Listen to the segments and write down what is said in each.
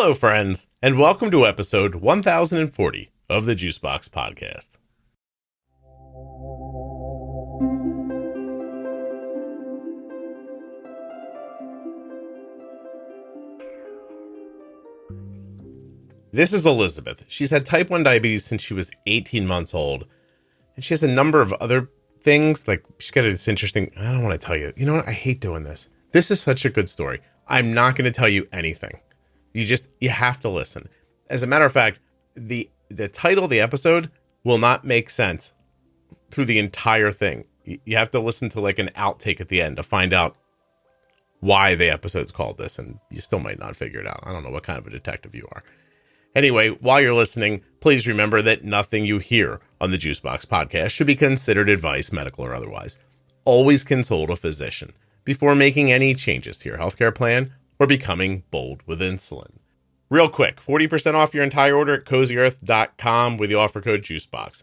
Hello, friends, and welcome to episode 1040 of the Juicebox Podcast. This is Elizabeth. She's had type 1 diabetes since she was 18 months old, and she has a number of other things. Like, she's got this interesting, I don't want to tell you. You know what? I hate doing this. This is such a good story. I'm not going to tell you anything. You have to listen. As a matter of fact, the title of the episode will not make sense through the entire thing. You have to listen to like an outtake at the end to find out why the episode's called this, and you still might not figure it out. I don't know what kind of a detective you are. Anyway, while you're listening, please remember that nothing you hear on the Juicebox Podcast should be considered advice, medical or otherwise. Always consult a physician before making any changes to your healthcare plan or becoming bold with insulin. Real quick, 40% off your entire order at CozyEarth.com with the offer code JUICEBOX.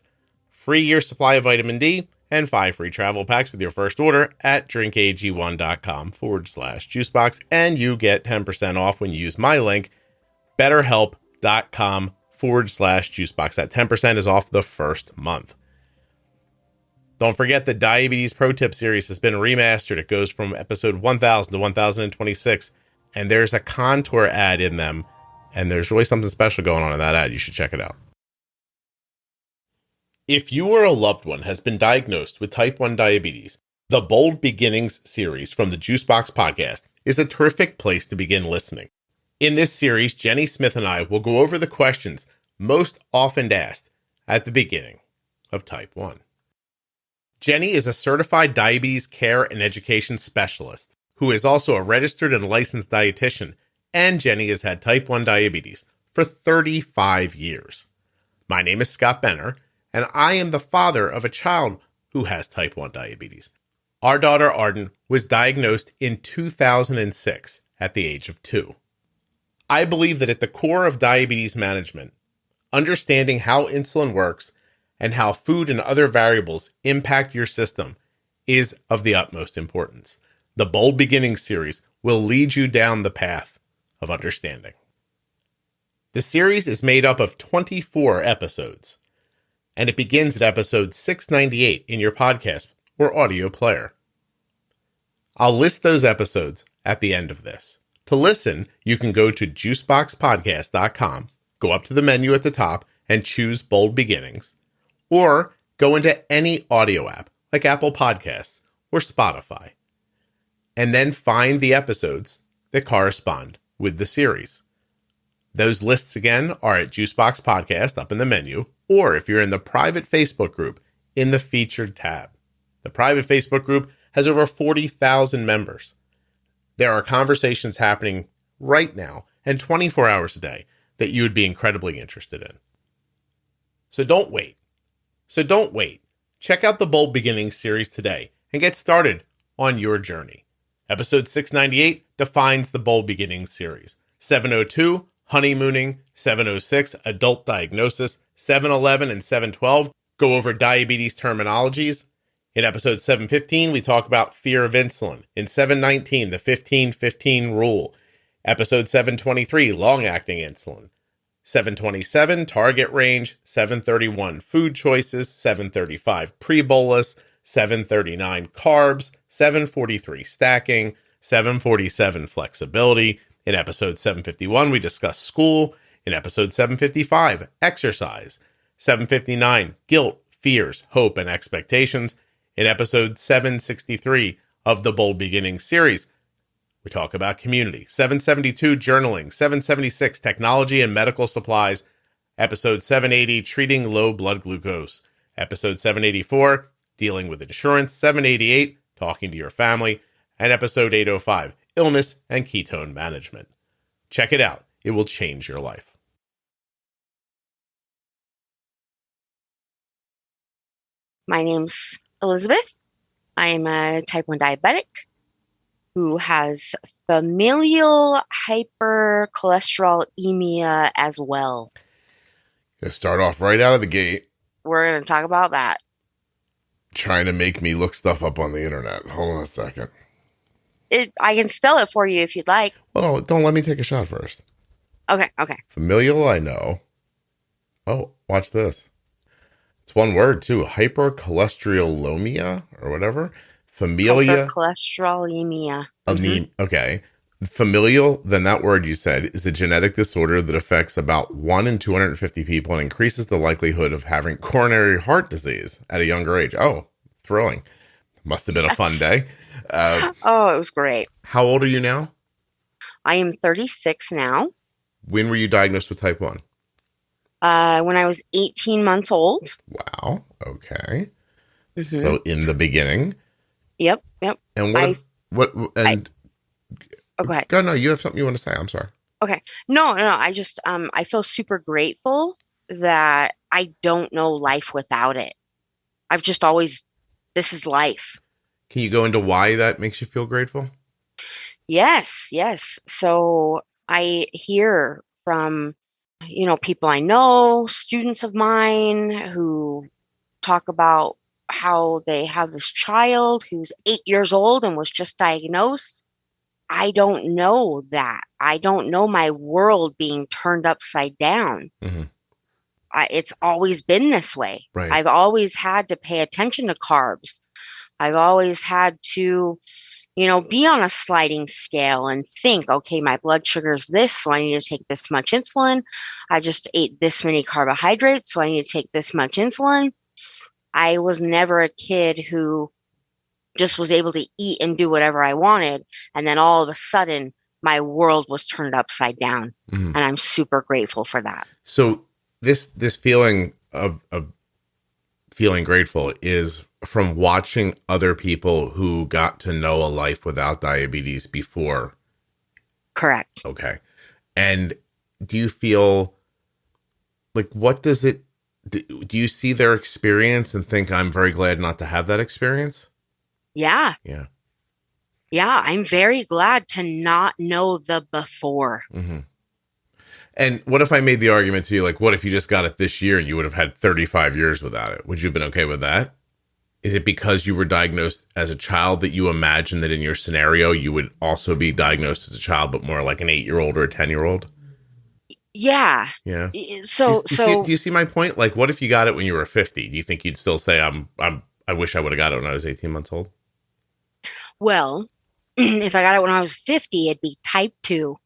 Free year supply of vitamin D and 5 free travel packs with your first order at drinkag1.com/juicebox. And you get 10% off when you use my link, BetterHelp.com/juicebox. That 10% is off the first month. Don't forget the Diabetes Pro Tip series has been remastered. It goes from episode 1000 to 1026. And there's a contour ad in them. And there's really something special going on in that ad. You should check it out. If you or a loved one has been diagnosed with type 1 diabetes, the Bold Beginnings series from the Juicebox Podcast is a terrific place to begin listening. In this series, Jenny Smith and I will go over the questions most often asked at the beginning of type 1. Jenny is a certified diabetes care and education specialist who is also a registered and licensed dietitian, and Jenny has had type 1 diabetes for 35 years. My name is Scott Benner, and I am the father of a child who has type 1 diabetes. Our daughter Arden was diagnosed in 2006 at the age of 2. I believe that at the core of diabetes management, understanding how insulin works and how food and other variables impact your system is of the utmost importance. The Bold Beginnings series will lead you down the path of understanding. The series is made up of 24 episodes, and it begins at episode 698 in your podcast or audio player. I'll list those episodes at the end of this. To listen, you can go to juiceboxpodcast.com, go up to the menu at the top and choose Bold Beginnings, or go into any audio app like Apple Podcasts or Spotify, and then find the episodes that correspond with the series. Those lists again are at Juicebox Podcast up in the menu, or if you're in the private Facebook group, in the featured tab. The private Facebook group has over 40,000 members. There are conversations happening right now and 24 hours a day that you would be incredibly interested in. So don't wait. Check out the Bold Beginnings series today and get started on your journey. Episode 698 defines the Bold Beginnings series. 702, honeymooning. 706, adult diagnosis. 711 and 712 go over diabetes terminologies. In episode 715, we talk about fear of insulin. In 719, the 15-15 rule. Episode 723, long-acting insulin. 727, target range. 731, food choices. 735, pre-bolus. 739, carbs. 743, stacking. 747, flexibility. In episode 751, we discuss school. In episode 755, exercise. 759, guilt, fears, hope, and expectations. In episode 763 of the Bold Beginnings series, we talk about community. 772, journaling. 776, technology and medical supplies. Episode 780, treating low blood glucose. Episode 784, dealing with insurance. 788, talking to your family. And episode 805, illness and ketone management. Check it out. It will change your life. My name's Elizabeth. I'm a type 1 diabetic who has familial hypercholesterolemia as well. Gonna start off right out of the gate. We're going to talk about that. Trying to make me look stuff up on the internet. Hold on a second. I can spell it for you if you'd like. Well, no, don't let me take a shot first. Okay. Okay. Familial, I know. Oh, watch this. It's one word too. Hypercholesterolemia or whatever. Familia. Hypercholesterolemia. Okay. Familial, then that word you said, is a genetic disorder that affects about 1 in 250 people and increases the likelihood of having coronary heart disease at a younger age. Oh, thrilling. Must have been a fun day. Oh, it was great. How old are you now? I am 36 now. When were you diagnosed with type 1? When I was 18 months old. Wow. Okay. Mm-hmm. So in the beginning. Yep. And go ahead. No, you have something you want to say. I'm sorry. Okay. No. I just, I feel super grateful that I don't know life without it. I've just always, this is life. Can you go into why that makes you feel grateful? Yes. So I hear from, people I know, students of mine who talk about how they have this child who's 8 years old and was just diagnosed. I don't know that. I don't know my world being turned upside down. Mm-hmm. It's always been this way. Right. I've always had to pay attention to carbs. I've always had to, be on a sliding scale and think, okay, my blood sugar is this, so I need to take this much insulin. I just ate this many carbohydrates, so I need to take this much insulin. I was never a kid who just was able to eat and do whatever I wanted. And then all of a sudden, my world was turned upside down. Mm-hmm. And I'm super grateful for that. So this feeling of feeling grateful is from watching other people who got to know a life without diabetes before. Correct. Okay. And do you feel like, what does it, do you see their experience and think, I'm very glad not to have that experience? Yeah. Yeah. I'm very glad to not know the before. Mm-hmm. And what if I made the argument to you, like, what if you just got it this year and you would have had 35 years without it? Would you have been okay with that? Is it because you were diagnosed as a child that you imagine that in your scenario, you would also be diagnosed as a child, but more like an 8-year-old or a 10-year-old? Yeah. Yeah. So do you see my point? Like, what if you got it when you were 50? Do you think you'd still say, I wish I would have got it when I was 18 months old? Well, if I got it when I was 50, it'd be type 2.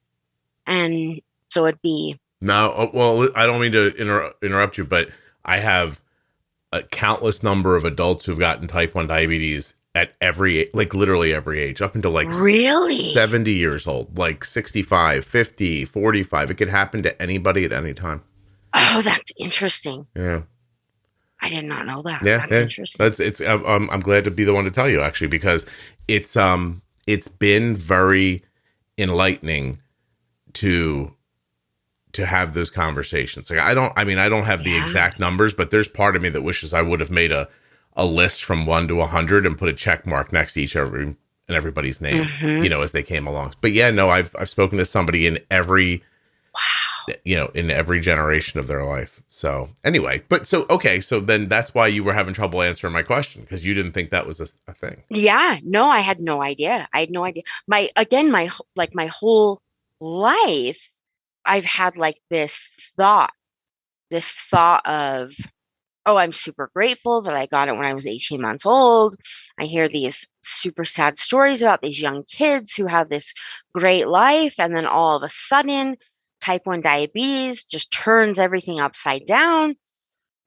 And so it'd be. No, well, I don't mean to interrupt you, but I have a countless number of adults who've gotten type 1 diabetes at literally every age, up until really 70 years old, like 65, 50, 45. It could happen to anybody at any time. Oh, that's interesting. Yeah. I did not know that. Yeah, that's interesting. I'm glad to be the one to tell you, actually, because it's been very enlightening to have those conversations. Like, I don't have the exact numbers, but there's part of me that wishes I would have made a list from 1 to 100 and put a check mark next to everybody's name, mm-hmm. As they came along. But yeah, no, I've spoken to somebody in every, in every generation of their life. So anyway, so then that's why you were having trouble answering my question, because you didn't think that was a thing. Yeah, no, I had no idea. My whole life, I've had like this thought of, oh, I'm super grateful that I got it when I was 18 months old. I hear these super sad stories about these young kids who have this great life. And then all of a sudden, type 1 diabetes just turns everything upside down.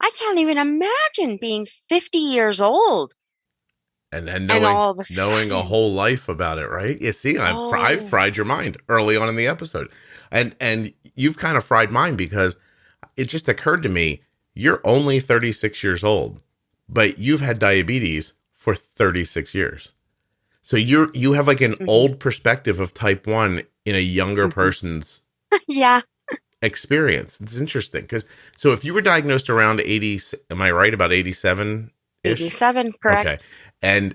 I can't even imagine being 50 years old. And knowing a whole life about it, right? You see, I've fried your mind early on in the episode. And you've kind of fried mine, because it just occurred to me, you're only 36 years old, but you've had diabetes for 36 years. So you have like an mm-hmm. old perspective of type 1 in a younger mm-hmm. person's experience. It's interesting, because so if you were diagnosed around 80, am I right, about 87? 87, correct. Okay. And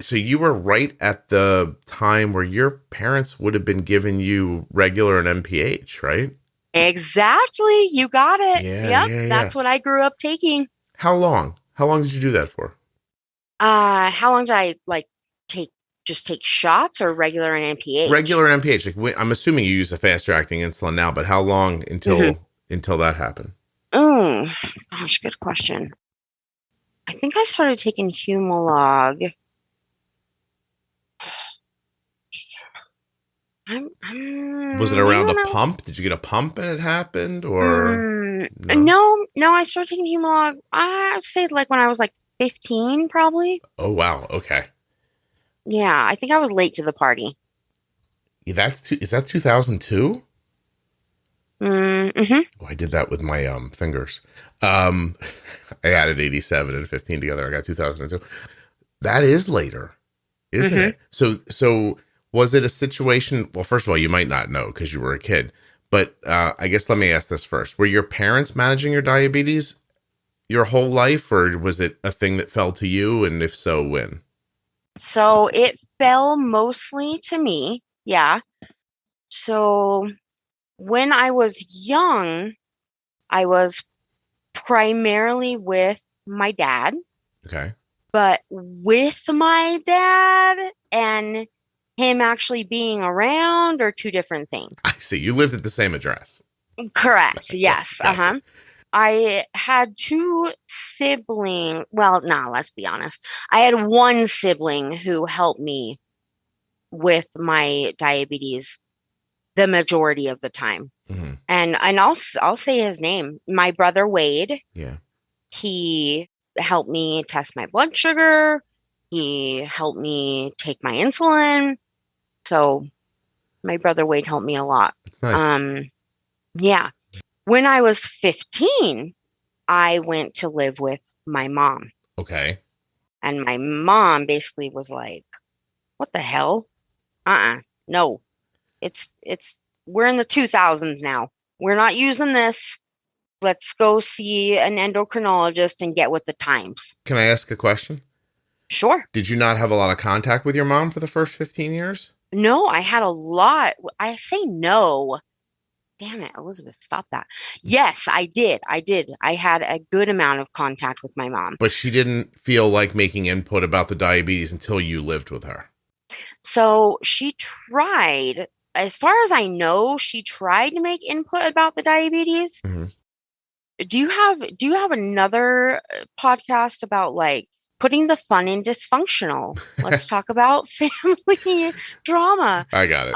so you were right at the time where your parents would have been giving you regular and MPH, right? Exactly. You got it. Yeah, yep. That's what I grew up taking. How long? How long did you do that for? How long did I take just take shots or regular NPH? Regular NPH. Like, I'm assuming you use a faster acting insulin now, but how long until that happened? Oh, gosh, good question. I think I started taking Humalog. Was it around a pump? Did you get a pump and it happened, or no? I started taking Humalog. I'd say like when I was like 15, probably. Oh wow, okay. Yeah, I think I was late to the party. Yeah, is that 2002? Mm-hmm. Oh, I did that with my fingers. I added 87 and 15 together. I got 2002. That is later, isn't it? So was it a situation? Well, first of all, you might not know because you were a kid, but I guess let me ask this first. Were your parents managing your diabetes your whole life, or was it a thing that fell to you? And if so, when? So it fell mostly to me. Yeah. So when I was young, I was primarily with my dad. Okay. But with my dad and him actually being around are two different things. I see. You lived at the same address. Correct. Yes. Gotcha. I had two siblings. Well, no, let's be honest. I had one sibling who helped me with my diabetes the majority of the time. Mm-hmm. And I'll say his name. My brother Wade. Yeah. He helped me test my blood sugar. He helped me take my insulin. So my brother Wade helped me a lot. That's nice. Yeah. When I was 15, I went to live with my mom. Okay. And my mom basically was like, what the hell? No. We're in the 2000s now. We're not using this. Let's go see an endocrinologist and get with the times. Can I ask a question? Sure. Did you not have a lot of contact with your mom for the first 15 years? No, I had a lot. I say no. Damn it, Elizabeth, stop that. Yes, I did. I had a good amount of contact with my mom. But she didn't feel like making input about the diabetes until you lived with her. So she tried, as far as I know, she tried to make input about the diabetes. Mm-hmm. Do you have another podcast about like putting the fun in dysfunctional? Let's talk about family drama. I got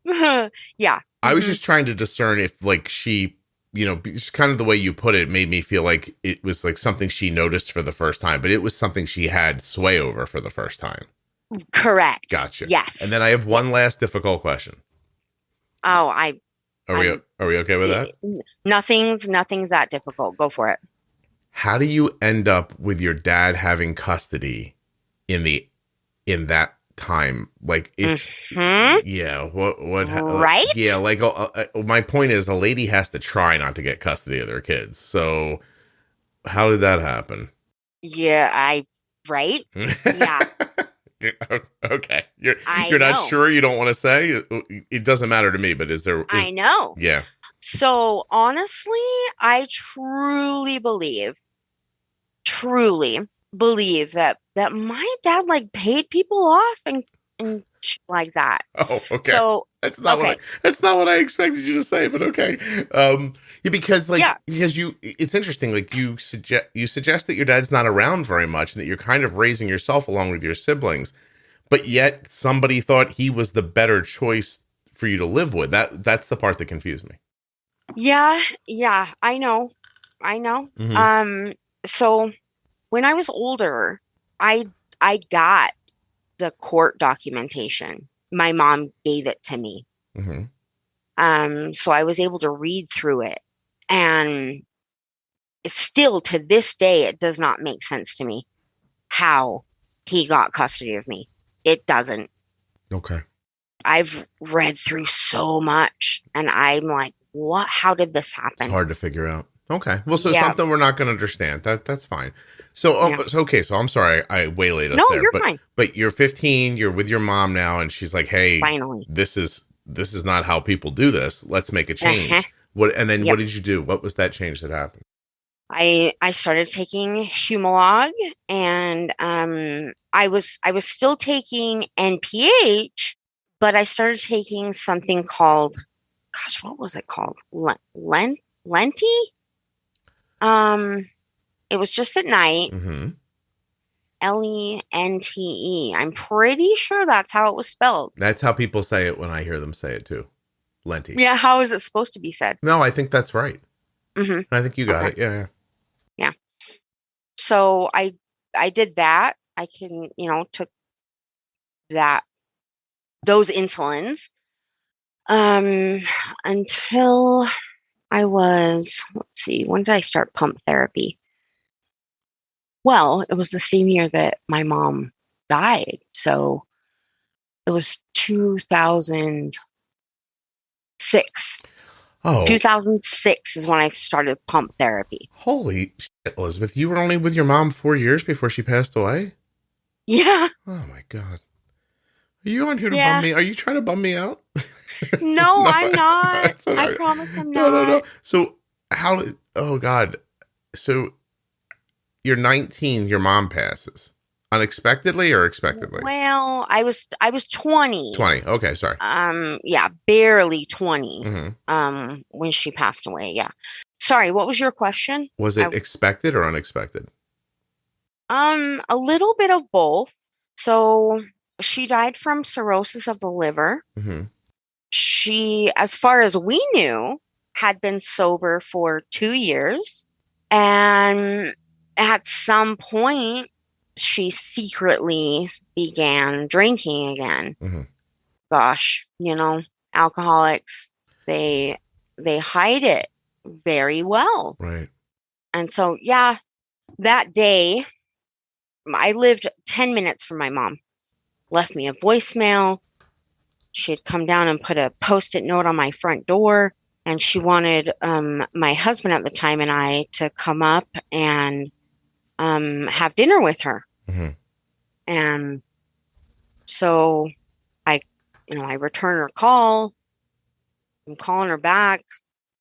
it. Yeah. I was just trying to discern if like she, just kind of the way you put it made me feel like it was like something she noticed for the first time, but it was something she had sway over for the first time. Correct. Gotcha. Yes. And then I have one last difficult question. Oh, Are we okay with that? Nothing's that difficult. Go for it. How do you end up with your dad having custody in that time? Like it's yeah. What right? Yeah. Like my point is, a lady has to try not to get custody of their kids. So how did that happen? Yeah. Right. Yeah. Okay. You're not sure? You don't want to say? It doesn't matter to me, but I know. Yeah. So honestly, I truly believe that my dad like paid people off and shit like that. Oh, okay. So that's not what I expected you to say, but okay. Because it's interesting. Like you suggest that your dad's not around very much, and that you're kind of raising yourself along with your siblings, but yet somebody thought he was the better choice for you to live with. That's the part that confused me. Yeah, I know. Mm-hmm. So when I was older, I got the court documentation. My mom gave it to me. Mm-hmm. So I was able to read through it, and still to this day, it does not make sense to me how he got custody of me. It doesn't. Okay. I've read through so much, and I'm like, what? How did this happen? It's hard to figure out. Okay. Well, so something we're not going to understand. That's fine. So, okay. So I'm sorry I waylaid us there. You're fine. But you're 15, you're with your mom now, and she's like, hey, finally, this is not how people do this. Let's make a change. What did you do? What was that change that happened? I started taking Humalog, and I was still taking NPH, but I started taking something called, gosh, what was it called? Lenti? Um, it was just at night. Mm-hmm. Lente. I'm pretty sure that's how it was spelled. That's how people say it when I hear them say it too. Lenti. Yeah, how is it supposed to be said? No, I think that's right. Mm-hmm. I think you got Okay. it. Yeah, yeah. Yeah. So I did that. I can, took that those insulins um until I was, let's see, when did I start pump therapy? Well, it was the same year that my mom died. So it was 2006. Oh, 2006 is when I started pump therapy. holy shit, Elizabeth. You were only with your mom 4 years before she passed away? Yeah. Oh, my God. Are you on here to bum Yeah. me? Are you trying to bum me out? No, No, I'm not. that's all I right. promise I'm No, no, no. not. So, oh, God. So, you're 19, your mom passes. Unexpectedly or expectedly? Well, I was 20. 20. Okay, sorry. Yeah, barely 20. Mm-hmm. When she passed away. Yeah. Sorry, what was your question? Was it expected or unexpected? A little bit of both. So she died from cirrhosis of the liver. Mm-hmm. She, as far as we knew, had been sober for 2 years. And at some point, she secretly began drinking again. Mm-hmm. Gosh, alcoholics, they hide it very well. Right. And so, yeah, that day, I lived 10 minutes from my mom, left me a voicemail. She had come down and put a Post-it note on my front door, and she wanted my husband at the time and I to come up and have dinner with her. Mm-hmm. And so I return her call. I'm calling her back.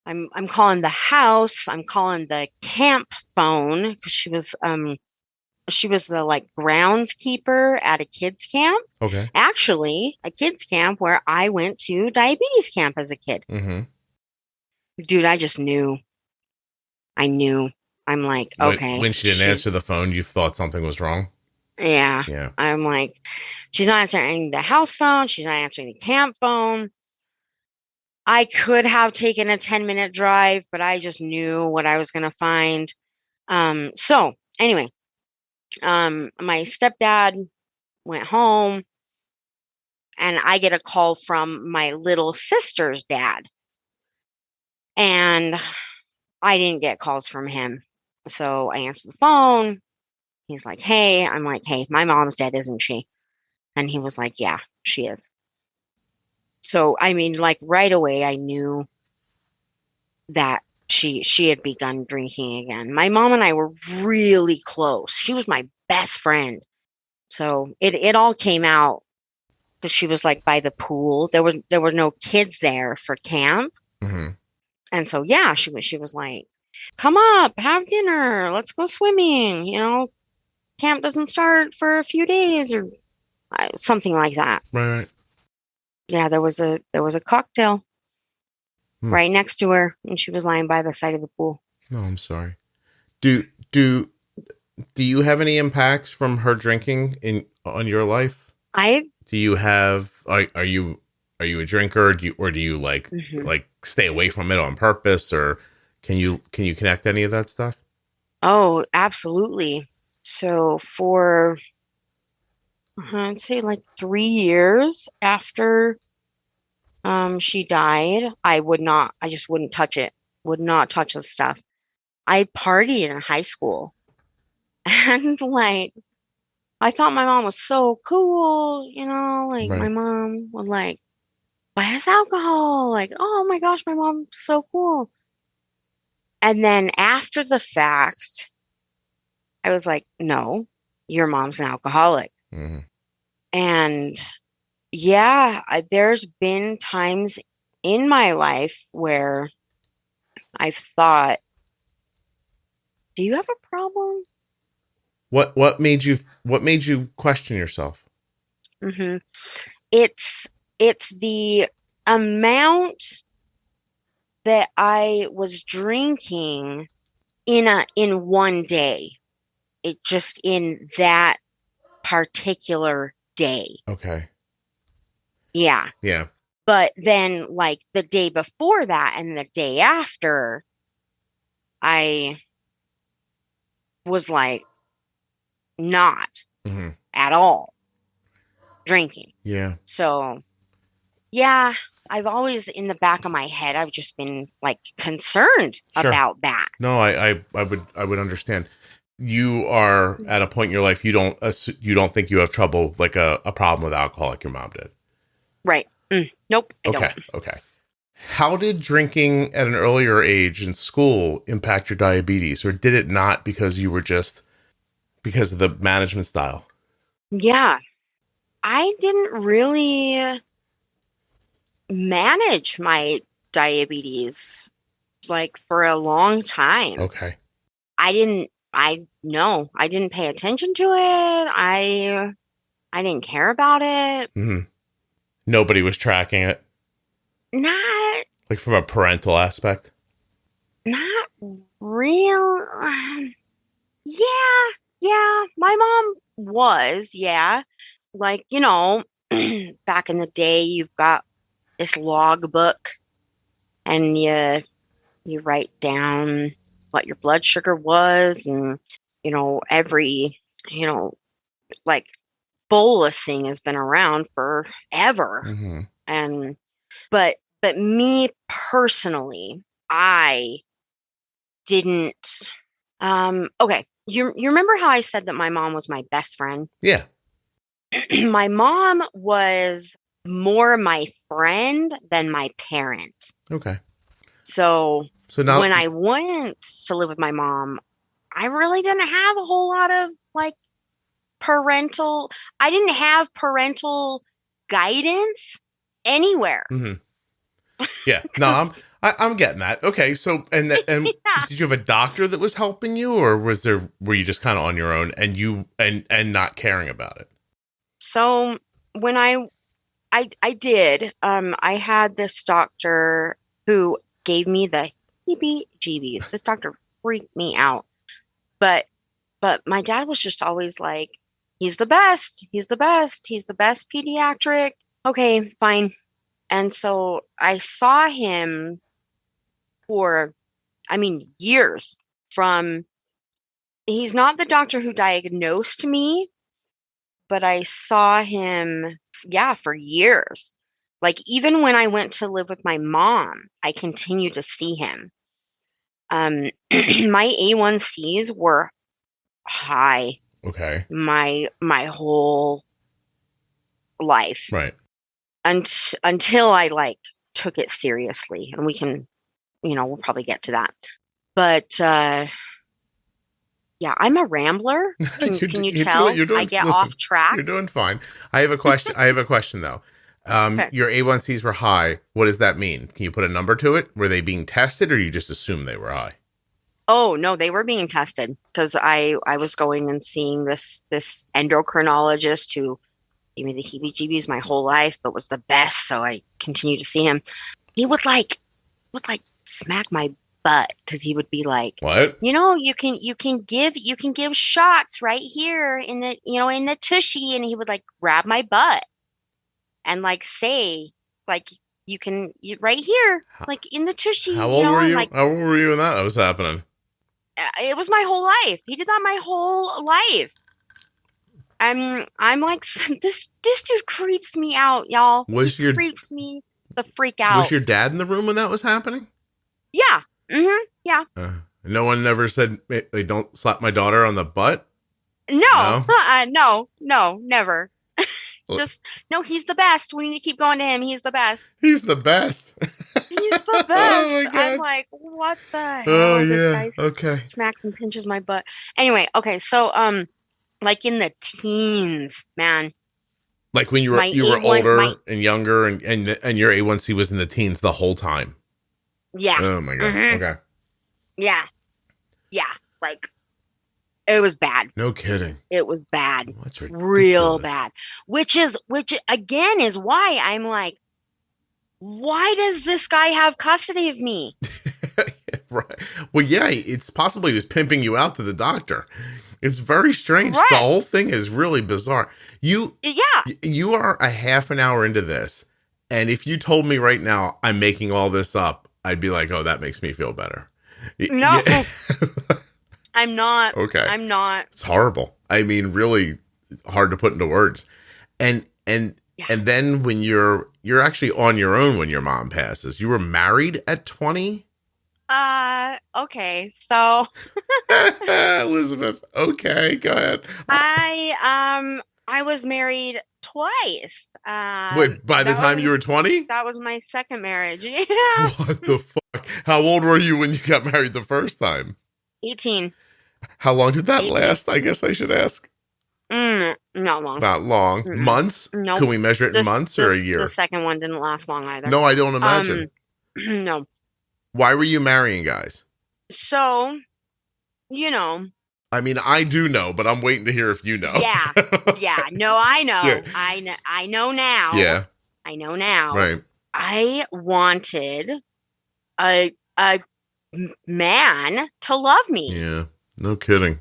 I'm calling the house. I'm calling the camp phone because she was the like groundskeeper at a kids camp. Okay. Actually, a kids camp where I went to diabetes camp as a kid. Mm-hmm. Dude, I just knew. I knew. I'm like, okay. When she didn't answer the phone, you thought something was wrong? Yeah. Yeah. I'm like, she's not answering the house phone. She's not answering the camp phone. I could have taken a 10-minute drive, but I just knew what I was going to find. So anyway, my stepdad went home and I get a call from my little sister's dad. And I didn't get calls from him. So I answered the phone. He's like, hey. I'm like, hey, my mom's dead, isn't she? And he was like, yeah, she is. So, I mean, like right away, I knew that she had begun drinking again. My mom and I were really close. She was my best friend. So it all came out because she was like by the pool. There were no kids there for camp. Mm-hmm. And so, yeah, she was like, come up, have dinner, let's go swimming. Camp doesn't start for a few days or something like that. Right. Yeah, there was a cocktail right next to her, and she was lying by the side of the pool. No, I'm sorry. Do you have any impacts from her drinking on your life? Do you have are you a drinker? Do you like like stay away from it on purpose, or can you connect any of that stuff? Oh, absolutely. So for I'd say like 3 years after she died, I just wouldn't touch it. Would not touch the stuff. I partied in high school. And like I thought my mom was so cool, like Right. my mom would like buy us alcohol, like, oh my gosh, my mom's so cool. And then after the fact, I was like, no, your mom's an alcoholic. Mm-hmm. And yeah, there's been times in my life where I've thought, do you have a problem? What made you question yourself? Mm-hmm. It's the amount that I was drinking in one day. It just in that particular day. Okay. Yeah. Yeah. But then like the day before that and the day after, I was like not Mm-hmm. at all drinking. Yeah. So yeah, I've always in the back of my head, I've just been like concerned Sure. about that. No, I would understand. You are at a point in your life you don't think you have trouble like a problem with alcohol like your mom did. Right. Nope. I Okay. don't. Okay. How did drinking at an earlier age in school impact your diabetes, or did it not because you were just because of the management style? Yeah. I didn't really manage my diabetes like for a long time. Okay. I didn't pay attention to it. I didn't care about it. Mm-hmm. Nobody was tracking it. Not Like from a parental aspect? not real. Yeah. Yeah, my mom was, yeah. Like, back in the day you've got this log book and you write down what your blood sugar was and every like bolusing has been around forever. Mm-hmm. And but me personally, I didn't okay, you remember how I said that my mom was my best friend? Yeah. My mom was more my friend than my parent. Okay. So now when I went to live with my mom, I really didn't have a whole lot of like I didn't have parental guidance anywhere. Mm-hmm. Yeah. No, I'm getting that. Okay. So and Yeah. did you have a doctor that was helping you, or were you just kind of on your own and not caring about it? So when I did, I had this doctor who gave me the heebie-jeebies. This doctor freaked me out. But my dad was just always like, he's the best. He's the best. He's the best pediatric. Okay, fine. And so I saw him for, years he's not the doctor who diagnosed me, but I saw him, for years. Like even when I went to live with my mom, I continued to see him. My A1Cs were high. Okay. My whole life. Right. Until I like took it seriously, and we can, we'll probably get to that. But yeah, I'm a rambler. Can you tell? I get off track. You're doing fine. I have a question. Though. Okay. Your A1Cs were high. What does that mean? Can you put a number to it? Were they being tested, or you just assume they were high? Oh no, they were being tested because I was going and seeing this endocrinologist who gave me the heebie-jeebies my whole life, but was the best. So I continued to see him. He would smack my butt because he would be like, "What? You can give shots right here in the in the tushy," and he would like grab my butt and like say like you right here like in the tushy. How old were you? How old were you when that was happening? It was my whole life. He did that my whole life. I'm like, this dude creeps me out, y'all. Creeps me the freak out. Was your dad in the room when that was happening? Yeah. Mm-hmm. Yeah. No one never said, hey, don't slap my daughter on the butt? No. No, never. Just, no, he's the best. We need to keep going to him. He's the best. He's the best. He's the best. Oh my God. I'm like, what the hell? Oh, this yeah. guy okay. Smacks and pinches my butt. Anyway, okay. So, like in the teens, man. Like when you were older and younger and your A1C was in the teens the whole time. Yeah. Oh my God. Mm-hmm. Okay. Yeah. Like, it was bad. No kidding. It was bad. That's Real ridiculous. bad. Which again is why I'm like, why does this guy have custody of me? Right. Well, yeah, it's possible he was pimping you out to the doctor. It's very strange. Right. The whole thing is really bizarre. You are a half an hour into this, and if you told me right now I'm making all this up, I'd be like, oh, that makes me feel better. No, I'm not. Okay. I'm not. It's horrible. I mean, really hard to put into words. And then when you're actually on your own when your mom passes. You were married at 20? Okay. So Elizabeth, okay, go ahead. I was married twice. Wait, by the time you were 20? That was my second marriage. Yeah. What the fuck? How old were you when you got married the first time? 18. How long did that 18. last? I guess I should ask. Not long. Not long. Mm-mm. Months? No. Can we measure it in months or a year? The second one didn't last long either. No, I don't imagine. No. Why were you marrying guys? So, I mean, I do know, but I'm waiting to hear if you know. Yeah. Yeah. No, I know. Yeah. I know now. Yeah. I know now. Right. I wanted a man to love me. Yeah. No kidding.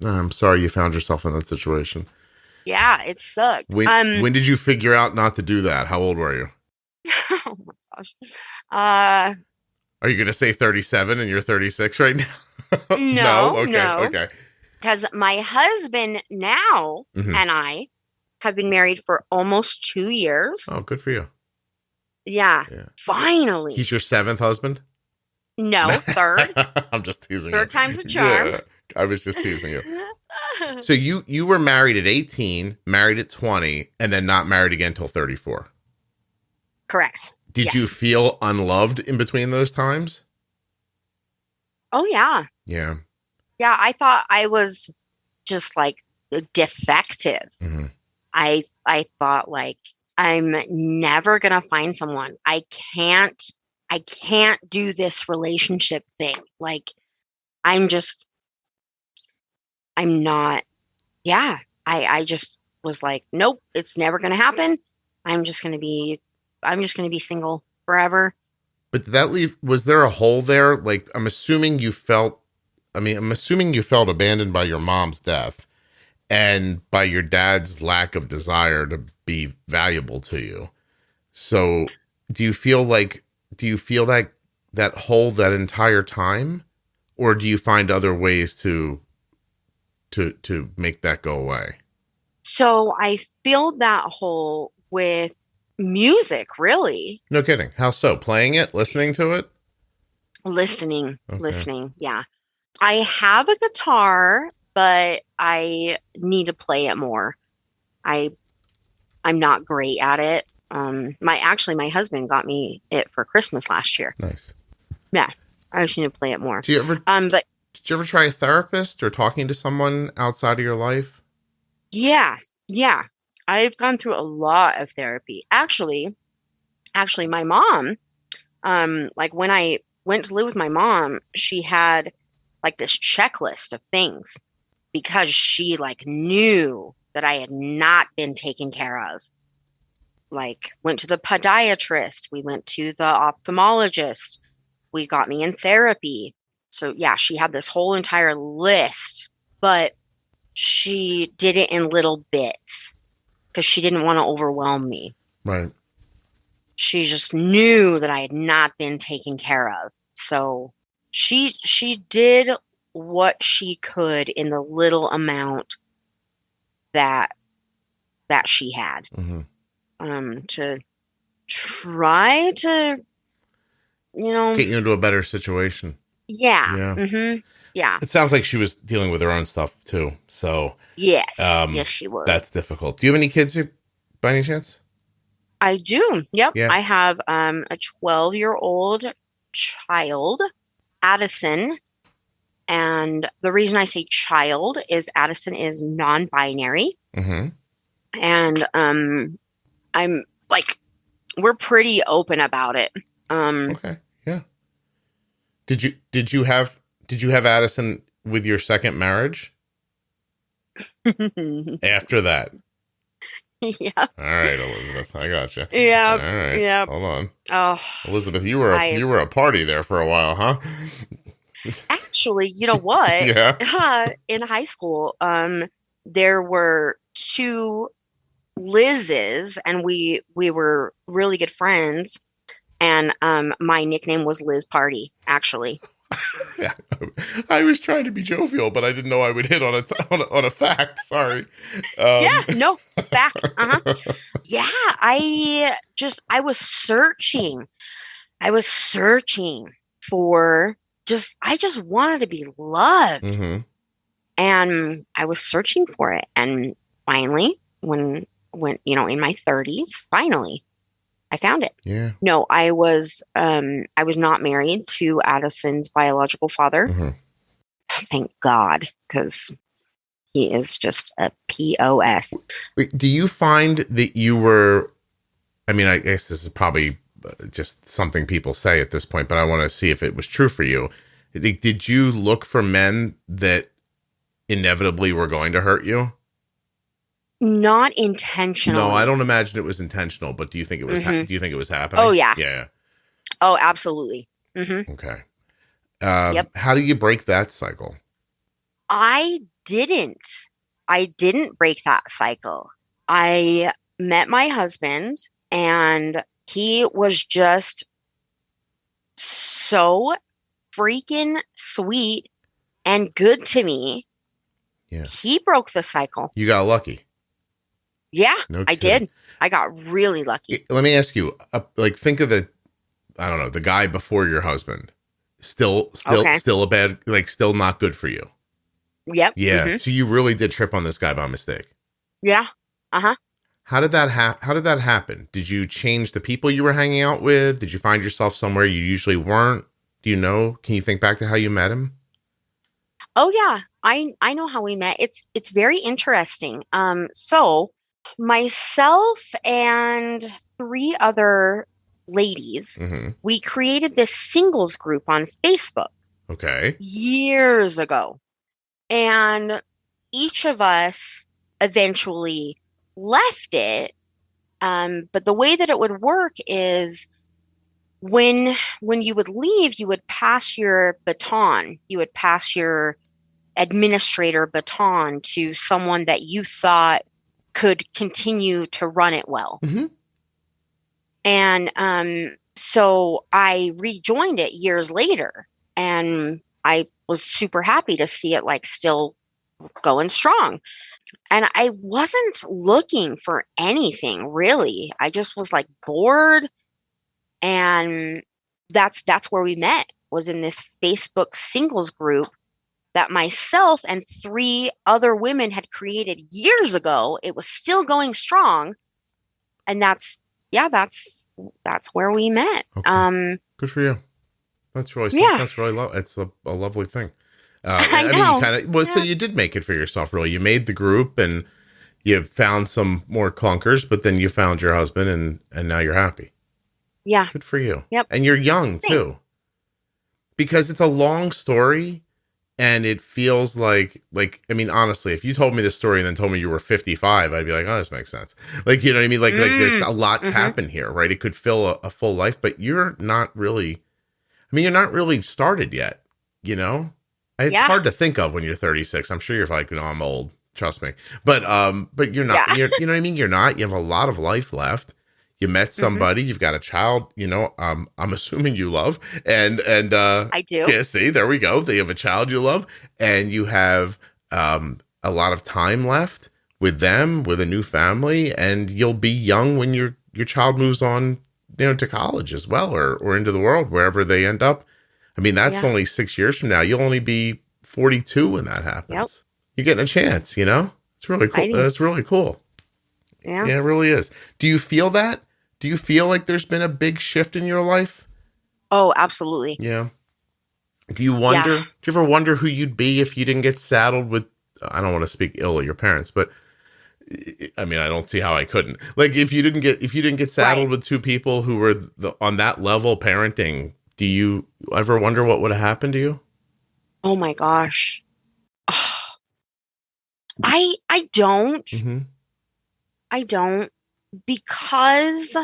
I'm sorry you found yourself in that situation. Yeah, it sucked. When did you figure out not to do that? How old were you? Oh my gosh. Are you going to say 37 and you're 36 right now? No. Okay. Because my husband now and I have been married for almost 2 years. Oh, good for you. Yeah. Finally. He's your seventh husband? No, third. I'm just teasing Third you. time's a charm. Yeah, I was just teasing you. So you were married at 18, married at 20, and then not married again until 34. Correct. Did you feel unloved in between those times? Oh, yeah. Yeah. Yeah, I thought I was just like defective. Mm-hmm. I thought like I'm never gonna find someone. I can't do this relationship thing. Like I'm not. Yeah, I just was like, nope, it's never gonna happen. I'm just gonna be single forever. But did that leave, was there a hole there? Like, I'm assuming you felt abandoned by your mom's death and by your dad's lack of desire to be valuable to you. So do you feel that hole that entire time, or do you find other ways to make that go away? So I filled that hole with music, really. No kidding. How so? Playing it? Listening to it? Listening. Yeah. I have a guitar, but I need to play it more. I'm not great at it. My husband got me it for Christmas last year. Nice. Yeah. I just need to play it more. Did you ever try a therapist or talking to someone outside of your life? Yeah. I've gone through a lot of therapy. Actually, my mom, like when I went to live with my mom, she had like this checklist of things because she like knew that I had not been taken care of. Like went to the podiatrist, we went to the ophthalmologist, we got me in therapy. So yeah, she had this whole entire list, but she did it in little bits because she didn't want to overwhelm me. Right. She just knew that I had not been taken care of. So she did what she could in the little amount that she had. To try to, get you into a better situation. Yeah. Yeah. It sounds like she was dealing with her own stuff too. So yes, yes, she was. That's difficult. Do you have any kids by any chance? I do. Yep. Yeah. I have a 12-year-old child, Addison. And the reason I say child is Addison is non-binary. And I'm like, we're pretty open about it. Okay. Yeah. Did you have Addison with your second marriage? After that. Yeah. All right, Elizabeth, I gotcha. Yeah. All right. Yeah. Hold on. Oh, Elizabeth, you were a party there for a while, huh? actually, you know what? Yeah. In high school, there were two Liz's, and we were really good friends. And my nickname was Liz Party, actually. Yeah. I was trying to be jovial, but I didn't know I would hit on a fact. Sorry. Yeah, no, fact. Yeah, I was searching. I was searching for I just wanted to be loved. Mm-hmm. And I was searching for it. And finally, when in my 30s, finally I found it. Yeah. No, I was not married to Addison's biological father. Mm-hmm. Thank God, because he is just a POS. Wait, do you find that you were, I mean, I guess this is probably just something people say at this point, but I want to see if it was true for you. Did you look for men that inevitably were going to hurt you? Not intentional. No, I don't imagine it was intentional, but do you think it was, do you think it was happening? Oh, yeah. Yeah. Oh, absolutely. Mm-hmm. Okay. Yep. How do you break that cycle? I didn't break that cycle. I met my husband, and he was just so freaking sweet and good to me. Yeah. He broke the cycle. You got lucky. Yeah, No I kidding. did. I got really lucky. Let me ask you, think of the guy before your husband. Still a bad, still not good for you. Yep. Yeah. Mm-hmm. So you really did trip on this guy by mistake. Yeah. Uh-huh. How did that happen? Did you change the people you were hanging out with? Did you find yourself somewhere you usually weren't? Do you know? Can you think back to how you met him? Oh yeah. I know how we met. It's very interesting. So myself and three other ladies, Mm-hmm. we created this singles group on Facebook Okay. years ago. And each of us eventually left it. But the way that it would work is when you would leave, you would pass your baton. You would pass your administrator baton to someone that you thought could continue to run it well. Mm-hmm. And so I rejoined it years later, and I was super happy to see it still going strong. And I wasn't looking for anything really. I just was bored, and that's where we met, was in this Facebook singles group that myself and three other women had created years ago. It was still going strong. And that's where we met. Okay. Good for you. That's really, yeah. That's really it's a lovely thing. I know. Mean, so you did make it for yourself, really. You made the group and you found some more clunkers, but then you found your husband and now you're happy. Yeah. Good for you. Yep. And you're young too. Because it's a long story. And it feels like, I mean, honestly, if you told me this story and then told me you were 55, I'd be like, oh, this makes sense. You know what I mean? There's a lot's happened here, right? It could fill a full life, but you're not really started yet, you know? It's hard to think of when you're 36. I'm sure you're like, no, I'm old. Trust me. But you're not, you know what I mean? You're not, you have a lot of life left. You met somebody, you've got a child, I'm assuming you love, and I do. Yeah, see, there we go. You have a child you love, and you have a lot of time left with them, with a new family, and you'll be young when your child moves on, to college as well, or into the world, wherever they end up. I mean, that's only 6 years from now. You'll only be 42 when that happens. Yep. You're getting a chance, It's really cool. It's really cool. Yeah, it really is. Do you feel that? Do you feel like there's been a big shift in your life? Oh, absolutely. Yeah. Do you wonder, do you ever wonder who you'd be if you didn't get saddled with, I don't want to speak ill of your parents, but I mean, I don't see how I couldn't. If you didn't get saddled with two people who were on that level parenting, do you ever wonder what would have happened to you? Oh my gosh. I don't. Mm-hmm. I don't because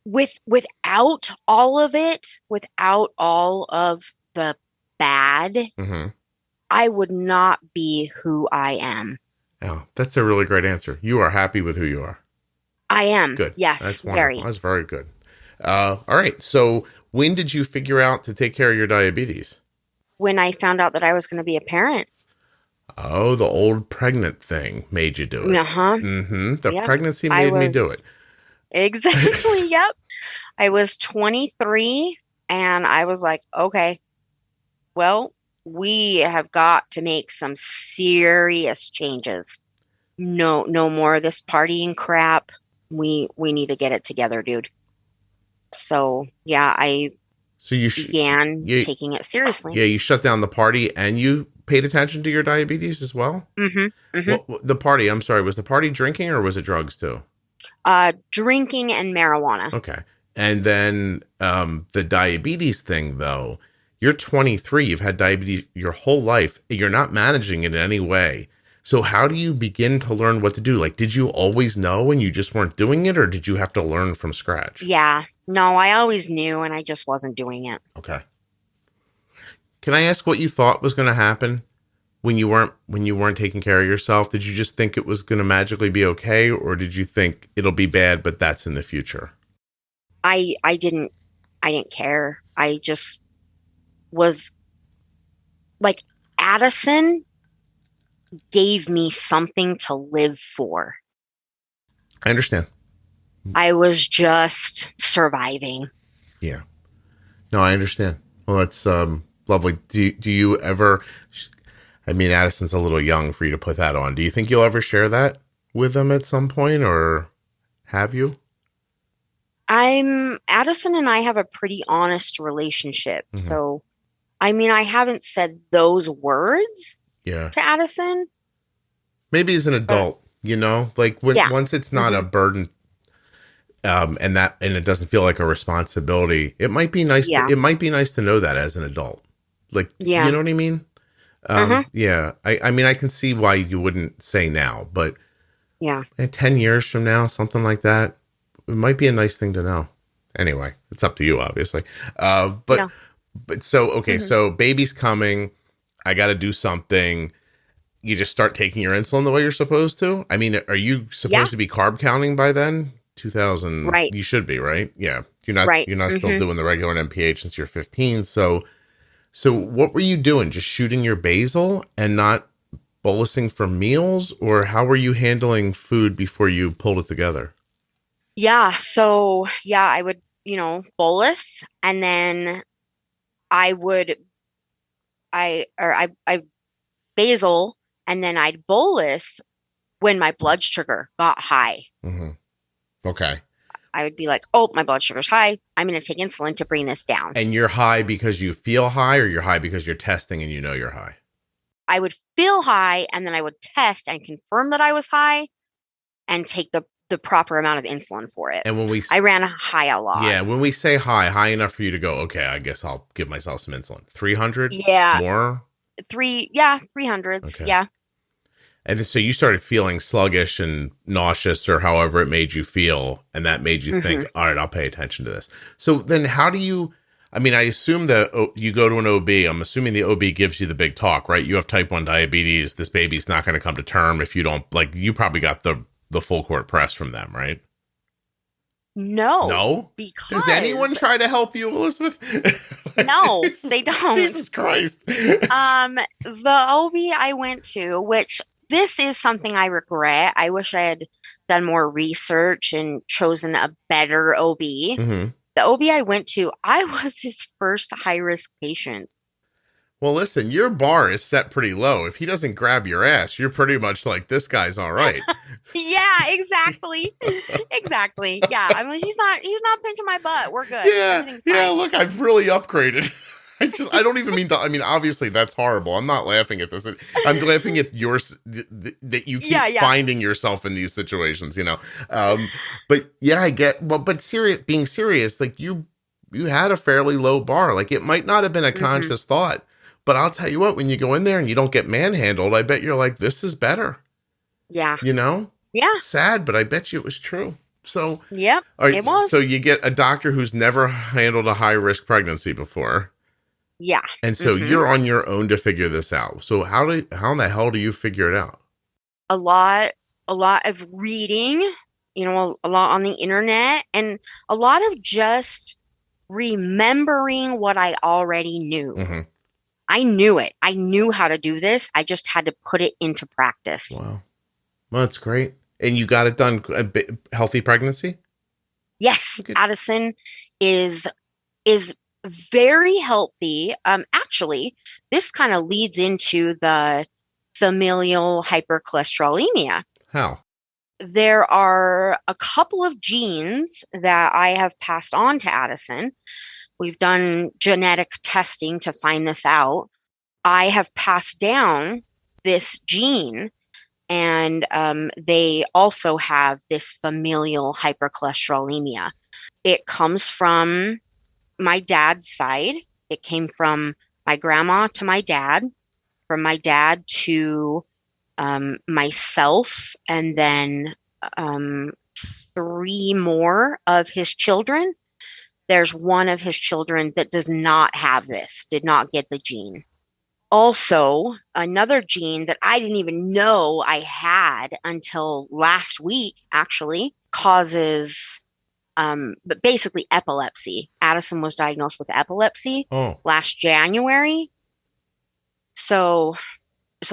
without all of it, without all of the bad, Mm-hmm. I would not be who I am. Oh, that's a really great answer. You are happy with who you are. I am. Good. Yes, That's wonderful. very. That's very good. All right. So when did you figure out to take care of your diabetes? When I found out that I was going to be a parent. Oh, the old pregnant thing made you do it. Uh-huh. Mm-hmm. The Yep. pregnancy made me do it. Exactly. Yep. I was 23 and I was like, okay, well, we have got to make some serious changes. No more of this partying crap. We need to get it together, dude. So yeah, I So you began taking it seriously. Yeah, you shut down the party and you paid attention to your diabetes as well? Mm-hmm. Mm-hmm. Well, the party, I'm sorry, was the party drinking or was it drugs too? Drinking and marijuana. Okay. And then the diabetes thing, though, you're 23, you've had diabetes your whole life, you're not managing it in any way. So how do you begin to learn what to do? Like, did you always know and you just weren't doing it, or did you have to learn from scratch? Yeah. No, I always knew and I just wasn't doing it. Okay. Can I ask what you thought was going to happen when you weren't taking care of yourself? Did you just think it was going to magically be okay, or did you think it'll be bad, but that's in the future? I didn't care. I just was like, Addison gave me something to live for. I understand. I was just surviving. Yeah. No, I understand. Well, that's lovely. Do you ever, I mean, Addison's a little young for you to put that on. Do you think you'll ever share that with them at some point, or have you? Addison and I have a pretty honest relationship. Mm-hmm. So, I mean, I haven't said those words to Addison. Maybe as an adult, like once it's not a burden, and it doesn't feel like a responsibility, it might be nice. It might be nice to know that as an adult, like, you know what I mean? Yeah. I mean, I can see why you wouldn't say now, but in 10 years from now, something like that, it might be a nice thing to know. Anyway, it's up to you, obviously. But so, okay. So baby's coming. I got to do something. You just start taking your insulin the way you're supposed to. I mean, are you supposed to be carb counting by then? 2000. Right. You should be, right? Yeah. You're not, you're not still doing the regular NPH since you're 15. So what were you doing? Just shooting your basal and not bolusing for meals, or how were you handling food before you pulled it together? Yeah. So I would, bolus, and then I basal, and then I'd bolus when my blood sugar got high. Mm-hmm. Okay. I would be like, oh, my blood sugar's high. I'm going to take insulin to bring this down. And you're high because you feel high, or you're high because you're testing and you know you're high? I would feel high, and then I would test and confirm that I was high and take the proper amount of insulin for it. And when I ran high a lot. Yeah. When we say high enough for you to go, okay, I guess I'll give myself some insulin. 300? Yeah. More? 300s. Okay. Yeah. And so you started feeling sluggish and nauseous, or however it made you feel. And that made you think, all right, I'll pay attention to this. So then how do you, I mean, I assume that you go to an OB. I'm assuming the OB gives you the big talk, right? You have type 1 diabetes. This baby's not going to come to term if you don't, like, you probably got the full court press from them, right? No? Because does anyone try to help you, Elizabeth? No, they don't. Jesus Christ. The OB I went to, which this is something I regret. I wish I had done more research and chosen a better OB. Mm-hmm. The OB I went to, I was his first high-risk patient. Well, listen, your bar is set pretty low. If he doesn't grab your ass, you're pretty much like, this guy's all right. Yeah, exactly. Exactly. Yeah. I mean, he's not pinching my butt. We're good. Yeah. Look, I've really upgraded. I don't even mean to, I mean, obviously that's horrible. I'm not laughing at this. I'm laughing at yours that you keep finding yourself in these situations, but yeah, I get, well, but being serious, like you had a fairly low bar. Like, it might not have been a conscious thought But I'll tell you what, when you go in there and you don't get manhandled, I bet you're like, this is better. Yeah. You know? Yeah. Sad, but I bet you it was true. So, yep, it was. So you get a doctor who's never handled a high risk pregnancy before. Yeah. And so you're on your own to figure this out. So how in the hell do you figure it out? A lot of reading, a lot on the internet, and a lot of just remembering what I already knew. Mm-hmm. I knew it. I knew how to do this. I just had to put it into practice. Wow. Well, that's great. And you got it done, healthy pregnancy? Yes. Addison is very healthy. Actually, this kind of leads into the familial hypercholesterolemia. How? There are a couple of genes that I have passed on to Addison. We've done genetic testing to find this out. I have passed down this gene, and they also have this familial hypercholesterolemia. It comes from my dad's side. It came from my grandma to my dad, from my dad to myself, and then 3 more of his children. There's one of his children that does not have this, did not get the gene. Also, another gene that I didn't even know I had until last week, actually, causes but basically epilepsy. Addison was diagnosed with epilepsy last January. So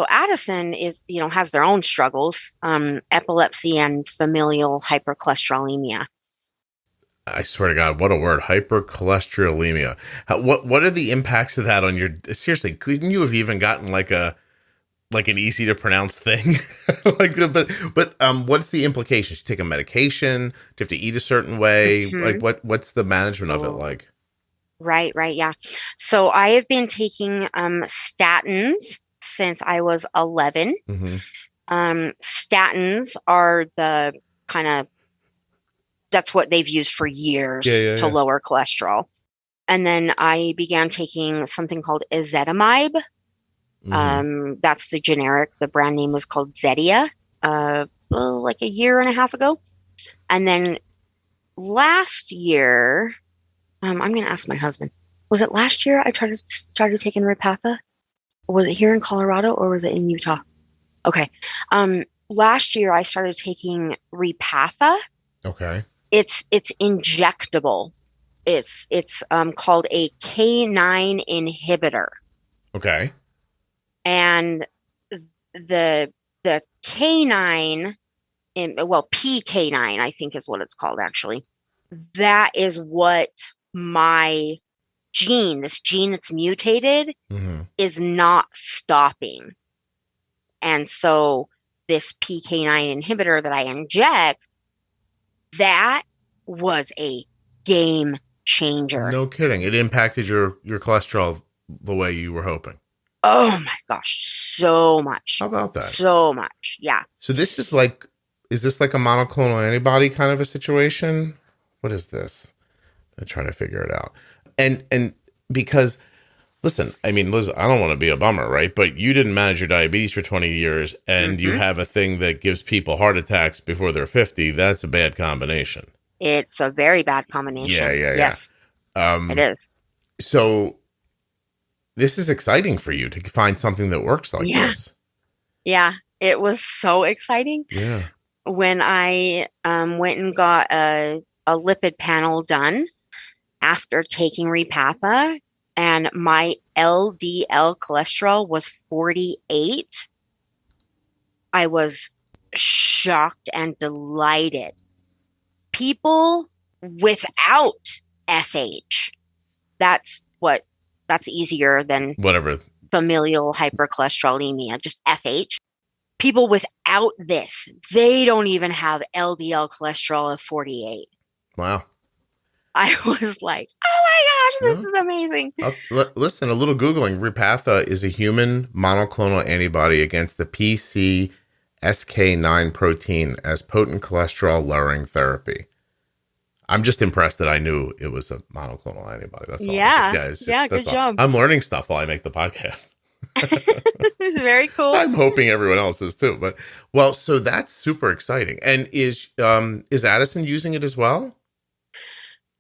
Addison is, has their own struggles, epilepsy and familial hypercholesterolemia. I swear to God, what a word, hypercholesterolemia. What are the impacts of that on your, seriously, couldn't you have even gotten like an easy to pronounce thing? but what's the implications? You take a medication? Do you have to eat a certain way? Mm-hmm. Like what's the management of it like? Right. Yeah. So I have been taking statins since I was 11. Mm-hmm. Statins are the kind of, that's what they've used for years to lower cholesterol. And then I began taking something called ezetimibe. Mm-hmm. That's the generic. The brand name was called Zetia, like a year and a half ago. And then last year, I'm going to ask my husband, was it last year I started taking Repatha? Or was it here in Colorado or was it in Utah? Okay. Last year I started taking Repatha. Okay. It's injectable. It's called a K9 inhibitor. Okay. And the K9, PK9, I think is what it's called actually. That is what my gene, this gene that's mutated, is not stopping. And so this PK9 inhibitor that I inject, that was a game changer. No kidding. It impacted your cholesterol the way you were hoping. Oh my gosh, so much. How about that? So much, yeah. So this is this like a monoclonal antibody kind of a situation? What is this? I'm trying to figure it out. And because, listen, I don't want to be a bummer, right? But you didn't manage your diabetes for 20 years and you have a thing that gives people heart attacks before they're 50. That's a bad combination. It's a very bad combination. Yeah. Yes, it is. So this is exciting for you to find something that works like this. Yeah, it was so exciting. Yeah. When I went and got a lipid panel done after taking Repatha, and my LDL cholesterol was 48, I was shocked and delighted. People without FH, that's easier than whatever familial hypercholesterolemia, just FH. People without this, they don't even have LDL cholesterol of 48. Wow. I was like, oh my gosh, this is amazing. Listen, a little Googling. Repatha is a human monoclonal antibody against the PCSK9 protein as potent cholesterol lowering therapy. I'm just impressed that I knew it was a monoclonal antibody. That's all. Yeah. Yeah, it's just, Yeah. that's Good all. job. I'm learning stuff while I make the podcast. Very cool. I'm hoping everyone else is too. But well, so that's super exciting. And is Addison using it as well?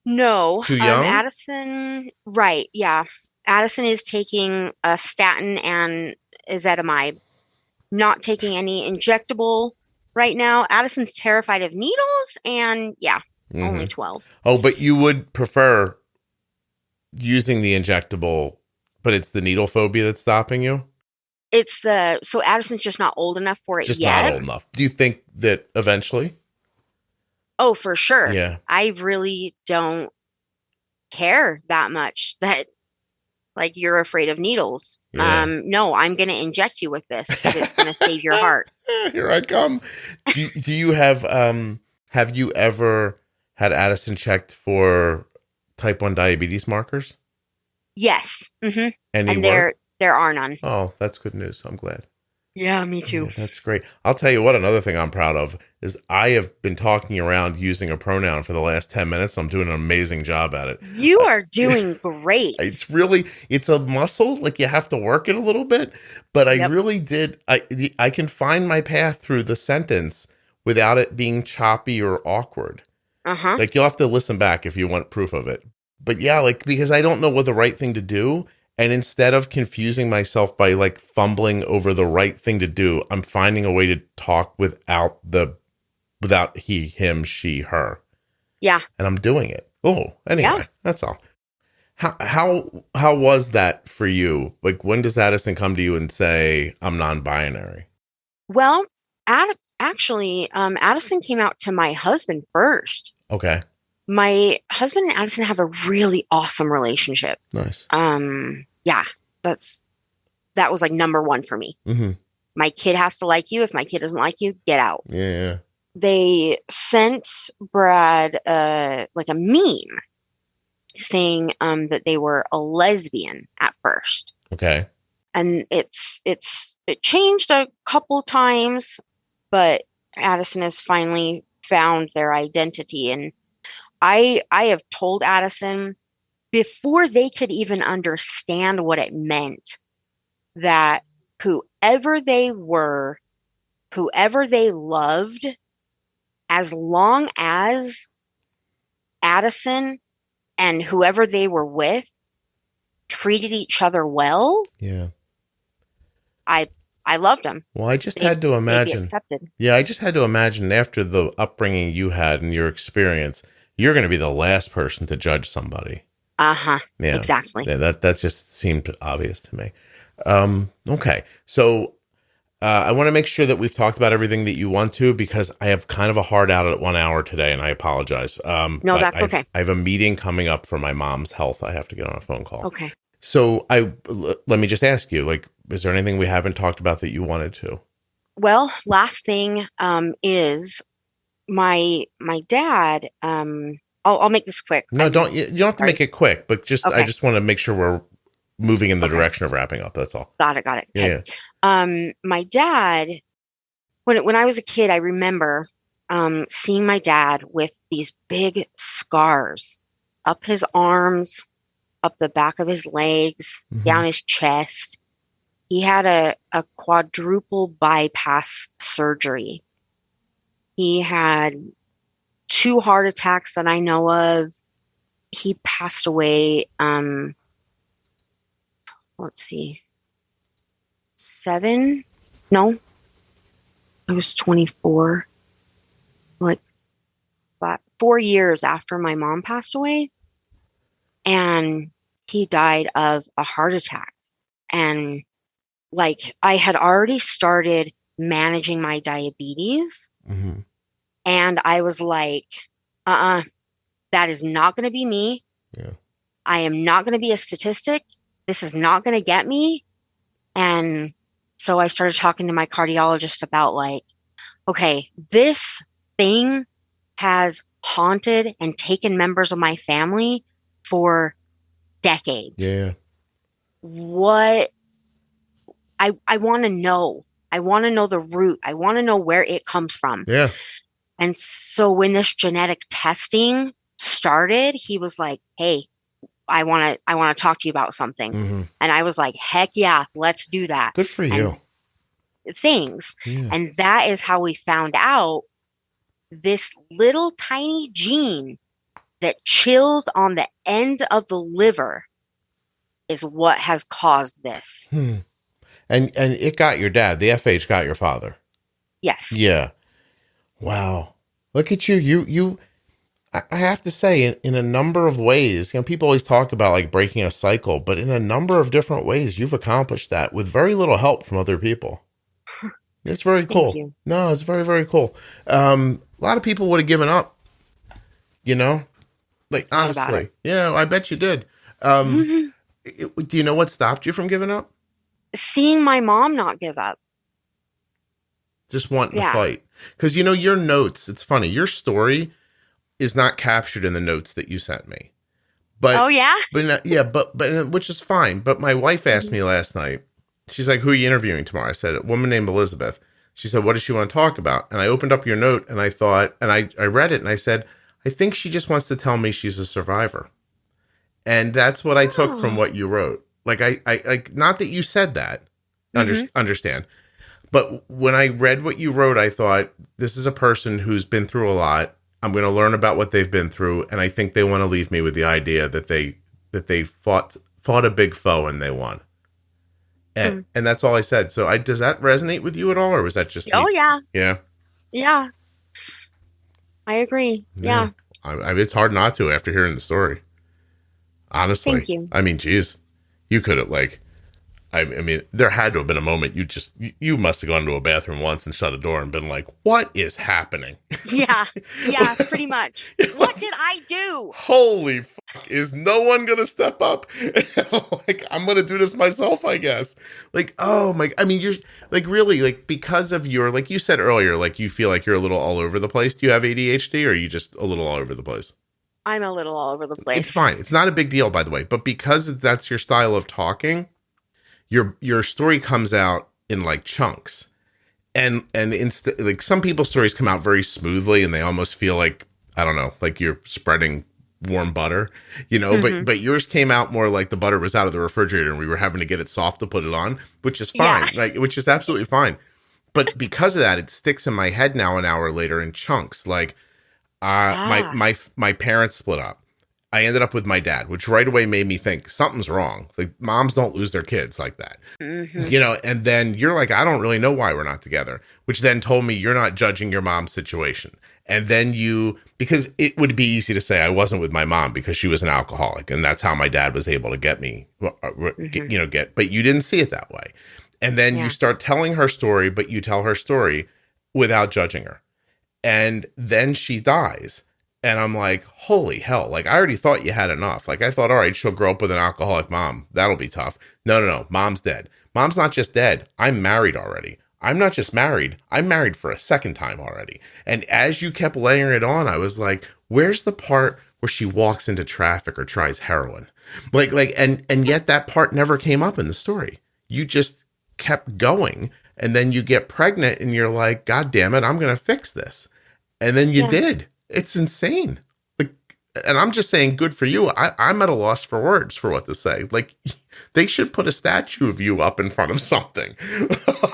No. Too young? Addison. Right. Yeah. Addison is taking a statin and ezetimibe, not taking any injectable right now. Addison's terrified of needles, and only 12. Oh, but you would prefer using the injectable, but it's the needle phobia that's stopping you? So Addison's just not old enough for it Just yet. not old enough. Do you think that eventually? Oh, for sure. Yeah. I really don't care that much that like you're afraid of needles. Yeah. No, I'm going to inject you with this because it's going to save your heart. Here I come. Do you have you ever had Addison checked for type 1 diabetes markers? Yes. Mm-hmm. And there are none. Oh, that's good news. I'm glad. Yeah, me too. Yeah, that's great. I'll tell you what, another thing I'm proud of is I have been talking around using a pronoun for the last 10 minutes. So I'm doing an amazing job at it. You are doing great. It's a muscle. Like you have to work it a little bit, but I really did. I can find my path through the sentence without it being choppy or awkward. Uh-huh. Like you'll have to listen back if you want proof of it. But yeah, like, because I don't know what the right thing to do. And instead of confusing myself by like fumbling over the right thing to do, I'm finding a way to talk without he, him, she, her. Yeah. And I'm doing it. Oh, anyway, that's all. How was that for you? Like, when does Addison come to you and say, I'm non-binary? Well, actually, Addison came out to my husband first. Okay. My husband and Addison have a really awesome relationship. Nice. Yeah, that was like number one for me. Mm-hmm. My kid has to like you. If my kid doesn't like you, get out. Yeah. They sent Brad like a meme saying that they were a lesbian at first. Okay. And it changed a couple times, but Addison has finally found their identity. And I have told Addison before they could even understand what it meant that whoever they were, whoever they loved, as long as Addison and whoever they were with treated each other well, I loved them. Well, I just had to imagine. Yeah, I just had to imagine after the upbringing you had and your experience, you're going to be the last person to judge somebody. Uh-huh. Yeah, exactly. Yeah, that just seemed obvious to me. Okay. So I want to make sure that we've talked about everything that you want to, because I have kind of a hard out at 1 hour today, and I apologize. No, that's okay. I have a meeting coming up for my mom's health. I have to get on a phone call. Okay. So let me just ask you, like, is there anything we haven't talked about that you wanted to? Well, last thing is my dad. I'll make this quick. No, you don't have to make it quick, but just okay. I just want to make sure we're moving in the direction of wrapping up. That's all. Got it. Yeah. My dad, when I was a kid, I remember seeing my dad with these big scars up his arms, up the back of his legs, down his chest. He had a quadruple bypass surgery. He had 2 heart attacks that I know of. He passed away, let's see, 7? No, I was 24. Like 4 years after my mom passed away. And he died of a heart attack. And like I had already started managing my diabetes. Mm-hmm. And I was like, that is not going to be me. Yeah. I am not going to be a statistic. This is not going to get me. And so I started talking to my cardiologist about like, okay, this thing has haunted and taken members of my family for decades. Yeah. What I want to know. I want to know the root. I want to know where it comes from. Yeah. And so when this genetic testing started, he was like, "Hey, I want to talk to you about something." Mm-hmm. And I was like, "Heck yeah, let's do that." Good for And you. things. Yeah. And that is how we found out this little tiny gene that chills on the end of the liver is what has caused this. And it got your dad. The FH got your father. Yes. Yeah. Wow. Look at you. I have to say, in a number of ways, people always talk about like breaking a cycle, but in a number of different ways, you've accomplished that with very little help from other people. It's very Thank cool. you. No, it's very, very cool. A lot of people would have given up, like Thought about honestly. Yeah, I bet you did. Do you know what stopped you from giving up? Seeing my mom not give up. Just wanting to Yeah. fight. Because, your notes, it's funny, your story is not captured in the notes that you sent me. But, Oh, yeah? but which is fine. But my wife asked me last night, she's like, who are you interviewing tomorrow? I said, a woman named Elizabeth. She said, what does she want to talk about? And I opened up your note and I thought, and I read it and I said, I think she just wants to tell me she's a survivor. And that's what I took from what you wrote. Like, I not that you said that, understand. But when I read what you wrote, I thought, this is a person who's been through a lot. I'm going to learn about what they've been through. And I think they want to leave me with the idea that they fought a big foe and they won. And that's all I said. So does that resonate with you at all? Or was that just me? Oh, yeah. Yeah. Yeah. I agree. Yeah. It's hard not to after hearing the story. Honestly. Thank you. I mean, geez, you could have I mean, there had to have been a moment you must have gone to a bathroom once and shut a door and been like, what is happening? Yeah. Yeah, pretty much. What did I do? Holy fuck, is no one going to step up? Like, I'm going to do this myself, I guess. Like, oh my, I mean, you're like really like because of your, like you said earlier, like you feel like you're a little all over the place. Do you have ADHD or are you just a little all over the place? I'm a little all over the place. It's fine. It's not a big deal, by the way, but because that's your style of talking, your story comes out in like chunks, and like some people's stories come out very smoothly, and they almost feel like, I don't know, like you're spreading warm butter, but yours came out more like the butter was out of the refrigerator and we were having to get it soft to put it on, which is fine, which is absolutely fine. But because of that, it sticks in my head now an hour later in chunks. Like my parents split up. I ended up with my dad, which right away made me think something's wrong. Like moms don't lose their kids like that, and then you're like, I don't really know why we're not together, which then told me you're not judging your mom's situation. And then because it would be easy to say I wasn't with my mom because she was an alcoholic. And that's how my dad was able to get me, but you didn't see it that way. And then you start telling her story, but you tell her story without judging her. And then she dies. And I'm like, holy hell. Like, I already thought you had enough. Like, I thought, all right, she'll grow up with an alcoholic mom. That'll be tough. No. Mom's dead. Mom's not just dead. I'm married already. I'm not just married. I'm married for a second time already. And as you kept layering it on, I was like, where's the part where she walks into traffic or tries heroin? And yet that part never came up in the story. You just kept going. And then you get pregnant and you're like, God damn it, I'm going to fix this. And then you did. It's insane. Like, and I'm just saying, good for you. I'm at a loss for words for what to say. Like, they should put a statue of you up in front of something.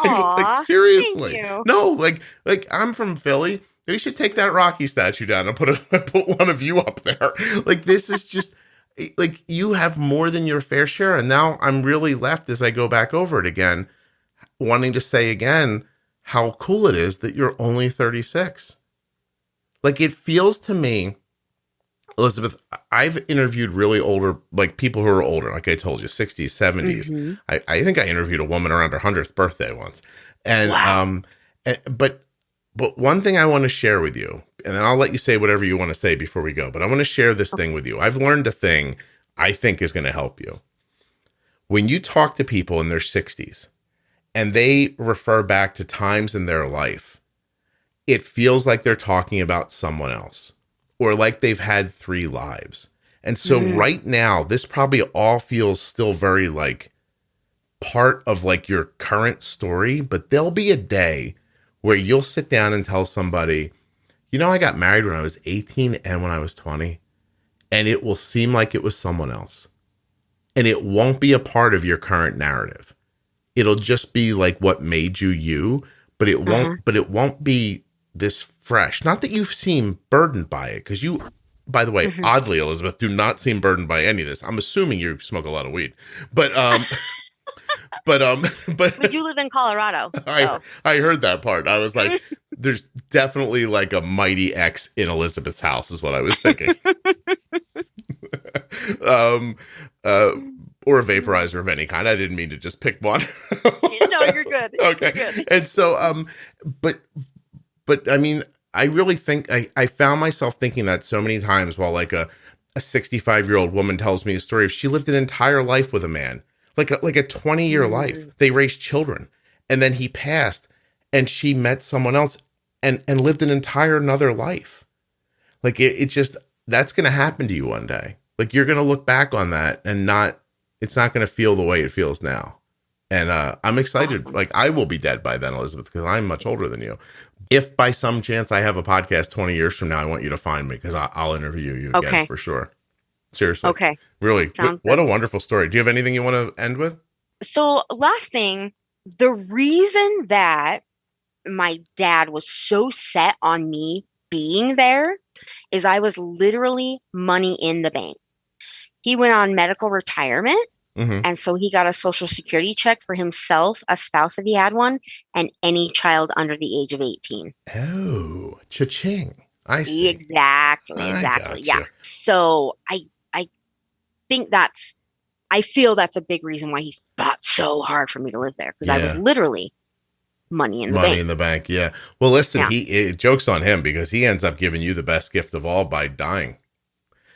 Like, seriously. Thank you. No, like I'm from Philly. They should take that Rocky statue down and put one of you up there. Like, this is just like, you have more than your fair share. And now I'm really left as I go back over it again, wanting to say again how cool it is that you're only 36. Like, it feels to me, Elizabeth, I've interviewed really older, like people who are older, like I told you, 60s, 70s. I think I interviewed a woman around her 100th birthday once. And, wow. But one thing I want to share with you, and then I'll let you say whatever you want to say before we go, but I want to share this thing with you. I've learned a thing I think is going to help you. When you talk to people in their 60s and they refer back to times in their life, it feels like they're talking about someone else or like they've had 3 lives. And so right now, this probably all feels still very like part of like your current story, but there'll be a day where you'll sit down and tell somebody, I got married when I was 18 and when I was 20. and it will seem like it was someone else. And it won't be a part of your current narrative. It'll just be like what made you you, but it won't be this fresh. Not that you seem burdened by it, because you, by the way, oddly, Elizabeth, do not seem burdened by any of this. I'm assuming you smoke a lot of weed, but we do live in Colorado. So. I heard that part. I was like, there's definitely like a mighty X in Elizabeth's house, is what I was thinking. Or a vaporizer of any kind. I didn't mean to just pick one. No, you're good. Okay. You're good. And so, but I mean, I really think I found myself thinking that so many times while like a 65-year-old woman tells me a story of she lived an entire life with a man, like a 20-year life. They raised children, and then he passed, and she met someone else and lived an entire another life. Like it just, that's going to happen to you one day. Like you're going to look back on that and it's not going to feel the way it feels now. And I'm excited. Like I will be dead by then, Elizabeth, because I'm much older than you. If by some chance I have a podcast 20 years from now, I want you to find me, because I'll interview you again for sure. Seriously. Okay. Really. What a wonderful story. Do you have anything you want to end with? So last thing, the reason that my dad was so set on me being there is I was literally money in the bank. He went on medical retirement, and so he got a Social Security check for himself, a spouse if he had one, and any child under the age of 18. Oh, cha-ching. I see. Exactly. Gotcha. Yeah. So I think I feel that's a big reason why he fought so hard for me to live there, because I was literally money in the bank. Money in the bank, yeah. Well, listen, joke's on him, because he ends up giving you the best gift of all by dying.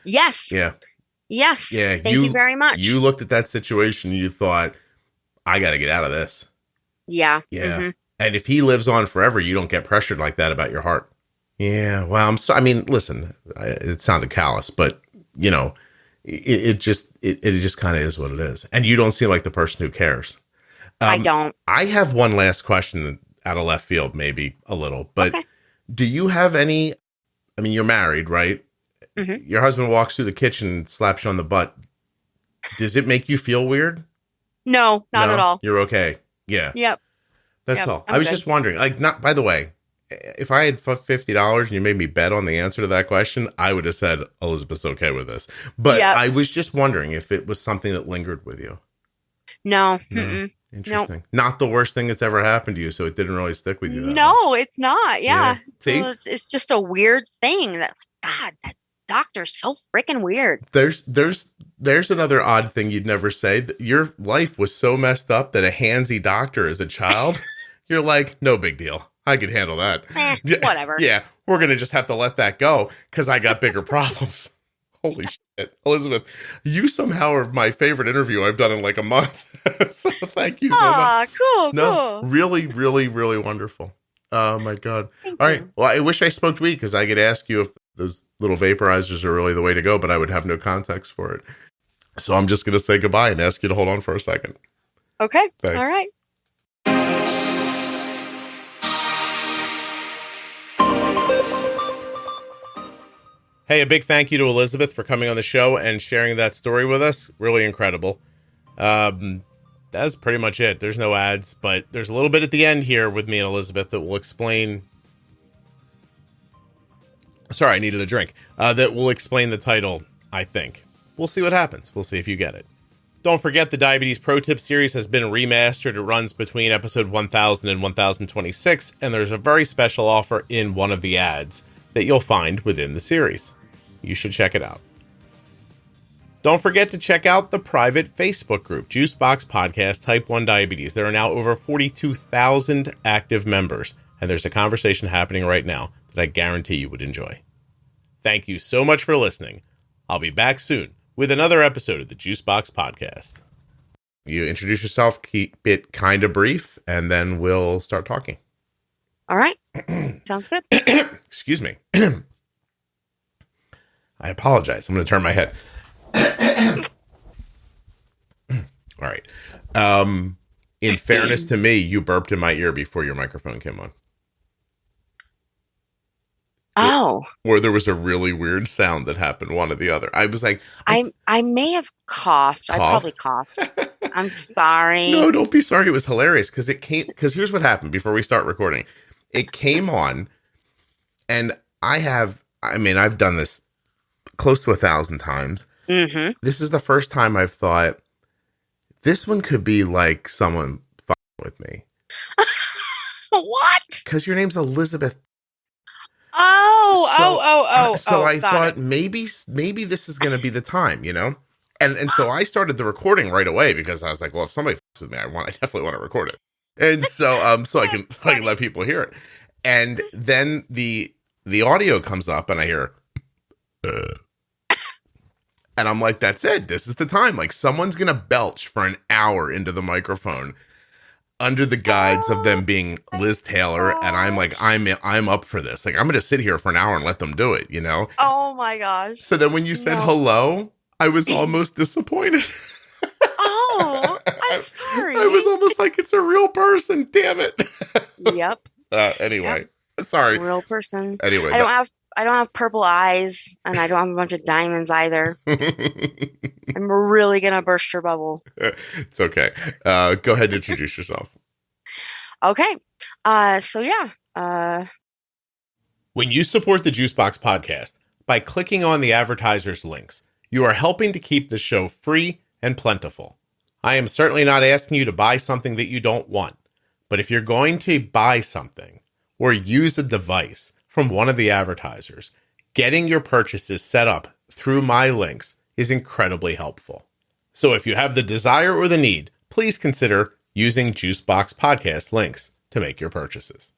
Yes. Yeah. Yes. Yeah. Thank you very much. You looked at that situation and you thought, I got to get out of this. Yeah. Yeah. And if he lives on forever, you don't get pressured like that about your heart. Yeah. Well, I mean, listen, it sounded callous, but you know, it just kind of is what it is. And you don't seem like the person who cares. I don't. I have one last question out of left field, maybe a little, but do you have any, I mean, you're married, right? Your husband walks through the kitchen and slaps you on the butt. Does it make you feel weird? No, not at all. You're okay. Yeah. Yep. That's all. I was just wondering, like, by the way, if I had $50 and you made me bet on the answer to that question, I would have said Elizabeth's okay with this. But I was just wondering if it was something that lingered with you. No. Interesting. Nope. Not the worst thing that's ever happened to you, so it didn't really stick with you that No, much. it's not. Yeah. See? So it's just a weird thing that, God, that doctor's so freaking weird. There's another odd thing you'd never say. Your life was so messed up that a handsy doctor as a child, you're like, no big deal. I could handle that. Whatever. Yeah, we're going to just have to let that go because I got bigger problems. Holy shit. Elizabeth, you somehow are my favorite interview I've done in like a month. So thank you so much. Cool. Really, really, really wonderful. Oh my God. Thank All you. right. Well, I wish I smoked weed because I could ask you if those little vaporizers are really the way to go, but I would have no context for it. So I'm just going to say goodbye and ask you to hold on for a second. Okay. Thanks. All right. Hey, a big thank you to Elizabeth for coming on the show and sharing that story with us. Really incredible. That's pretty much it. There's no ads, but there's a little bit at the end here with me and Elizabeth that will explain. Sorry, I needed a drink. That will explain the title, I think. We'll see what happens. We'll see if you get it. Don't forget the Diabetes Pro Tip series has been remastered. It runs between episode 1000 and 1026, and there's a very special offer in one of the ads that you'll find within the series. You should check it out. Don't forget to check out the private Facebook group, Juicebox Podcast Type 1 Diabetes. There are now over 42,000 active members, and there's a conversation happening right now that I guarantee you would enjoy. Thank you so much for listening. I'll be back soon with another episode of the Juicebox Podcast. You introduce yourself, keep it kind of brief, and then we'll start talking. All right. Sounds good. Excuse me. I apologize. I'm going to turn my head. All right. In fairness to me, you burped in my ear before your microphone came on. Oh, where there was a really weird sound that happened, one or the other. I was like, I may have coughed. I probably coughed. coughed. I'm sorry. No, don't be sorry. It was hilarious because here's what happened before we start recording. It came on, and I've done this close to 1,000 times. Mm-hmm. This is the first time I've thought this one could be like someone fucking with me. What? Because your name's Elizabeth. Oh. So I thought it. maybe this is going to be the time, you know? And so I started the recording right away because I was like, well, if somebody fucks with me, I definitely want to record it. And so I can let people hear it. And then the audio comes up and I hear, and I'm like, that's it. This is the time. Like someone's going to belch for an hour into the microphone under the guise of them being Liz Taylor. And I'm like, I'm up for this. Like, I'm going to sit here for an hour and let them do it, you know? Oh my gosh. So then when you said hello, I was almost disappointed. Oh, I'm sorry. I was almost like, it's a real person. Damn it. Yep. Anyway, sorry. Real person. Anyway, I don't have purple eyes, and I don't have a bunch of diamonds either. I'm really gonna burst your bubble. It's okay. Go ahead and introduce yourself. Okay. So yeah. When you support the Juicebox Podcast by clicking on the advertisers' links, you are helping to keep the show free and plentiful. I am certainly not asking you to buy something that you don't want, but if you're going to buy something or use a device from one of the advertisers, getting your purchases set up through my links is incredibly helpful. So if you have the desire or the need, please consider using Juicebox Podcast links to make your purchases.